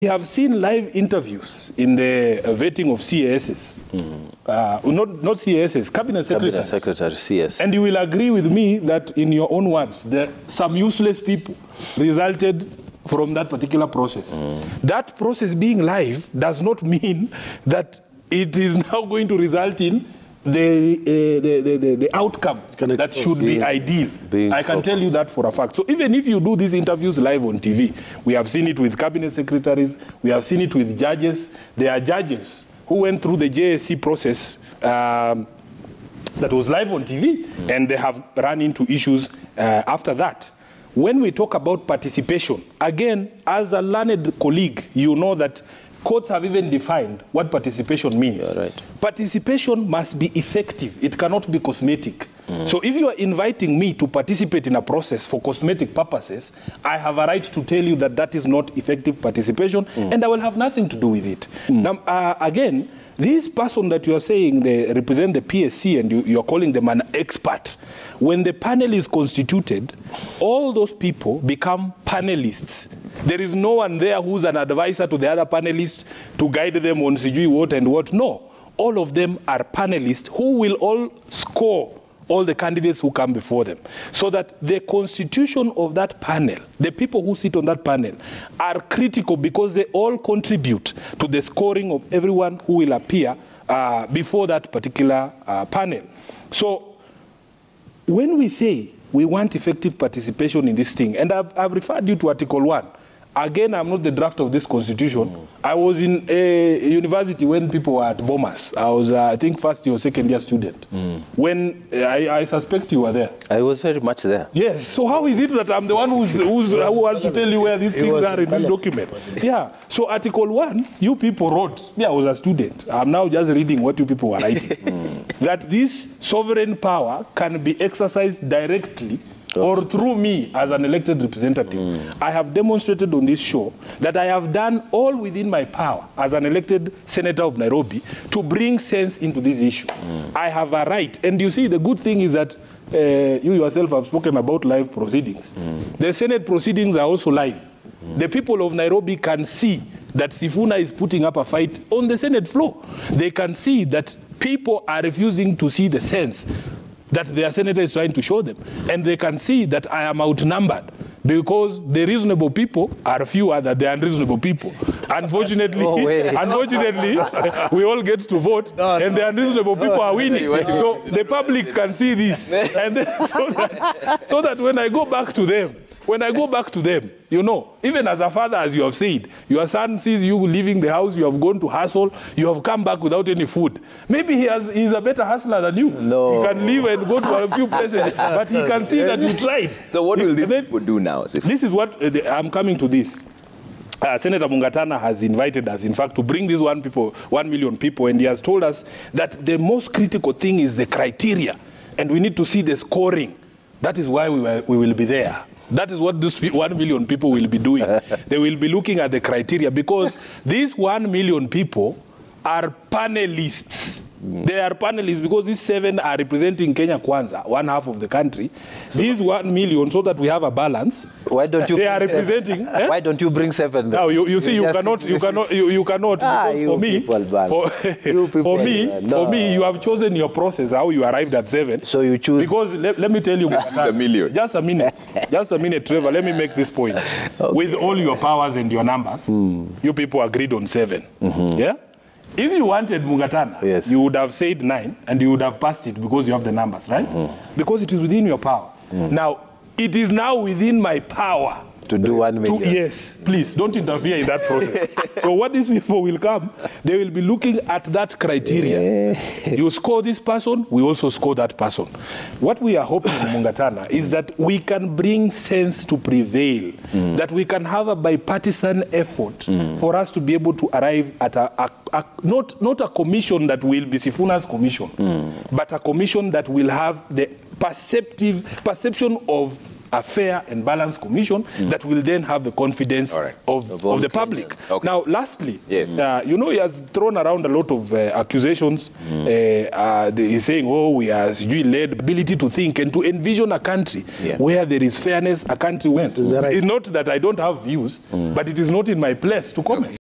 We have seen live interviews in the vetting of CASs, not CASs, cabinet secretaries. Cabinet secretaries, yes. And you will agree with me that, in your own words, some useless people resulted from that particular process. That process being live does not mean that it is now going to result in the outcome that should be ideal. I can tell you that for a fact. So even if you do these interviews live on TV, we have seen it with cabinet secretaries, we have seen it with judges. There are judges who went through the JSC process that was live on TV, and they have run into issues after that. When we talk about participation, again, as a learned colleague, you know that courts have even defined what participation means. Right. Participation must be effective. It cannot be cosmetic. So if you are inviting me to participate in a process for cosmetic purposes, I have a right to tell you that that is not effective participation, and I will have nothing to do with it. Now, again, this person that you are saying they represent the PSC and you are calling them an expert, when the panel is constituted, all those people become panelists. There is no one there who's an advisor to the other panelists to guide them on sijui what and what. No, all of them are panelists who will all score all the candidates who come before them. So that the constitution of that panel, the people who sit on that panel, are critical because they all contribute to the scoring of everyone who will appear before that particular panel. So when we say we want effective participation in this thing, and I've referred you to Article 1. Again, I'm not the draft of this constitution. I was in a university when people were at Bomas. I was, I think, first year or second year student. When I suspect you were there. I was very much there. Yes. So how is it that I'm the one who has to tell you where these things are in this document? Yeah. So Article 1, you people wrote. Yeah, I was a student. I'm now just reading what you people were writing. That this sovereign power can be exercised directly or through me as an elected representative. I have demonstrated on this show that I have done all within my power as an elected senator of Nairobi to bring sense into this issue. I have a right. And you see, the good thing is that you yourself have spoken about live proceedings. The Senate proceedings are also live. The people of Nairobi can see that Sifuna is putting up a fight on the Senate floor. They can see that people are refusing to see the sense that their senator is trying to show them. And they can see that I am outnumbered because the reasonable people are fewer than the unreasonable people. Unfortunately, unfortunately, we all get to vote, and the unreasonable people are winning. So the public can see this. And then, so that when I go back to them, you know, even as a father, as you have said, your son sees you leaving the house, you have gone to hustle, you have come back without any food. Maybe he's a better hustler than you. No. He can leave and go to a few places, but he can see that you tried. So what will these people do now? This is what I'm coming to this. Senator Mungatana has invited us, in fact, to bring these 1 million people, and he has told us that the most critical thing is the criteria, and we need to see the scoring. That is why we will be there. That is what these 1 million people will be doing. They will be looking at the criteria because these 1 million people are panelists. They are panelists because these 7 are representing Kenya Kwanza, 1/2 of the country. So these 1 million, so that we have a balance. Why don't you? They are representing. Why don't you bring 7? Now you see, you cannot. Because for me, you have chosen your process how you arrived at 7. So you choose. Because let me tell you, a million. Just a minute, Trevor. Let me make this point. Okay. With all your powers and your numbers, you people agreed on 7. Yeah. If you wanted Mungatana, yes, you would have said 9 and you would have passed it because you have the numbers, right? Because it is within your power. Now, it is now within my power to do 1 million. Yes, please, don't interfere in that process. So what these people will come, they will be looking at that criteria. You score this person, we also score that person. What we are hoping, Mungatana, is that we can bring sense to prevail, that we can have a bipartisan effort for us to be able to arrive at not a commission that will be Sifuna's commission, but a commission that will have the perception of a fair and balanced commission that will then have the confidence of the public. Okay. Now, lastly, yes. you know, he has thrown around a lot of accusations. He's saying, oh, we are led ability to think and to envision a country where there is fairness, a country went. It's not that I don't have views, but it is not in my place to comment.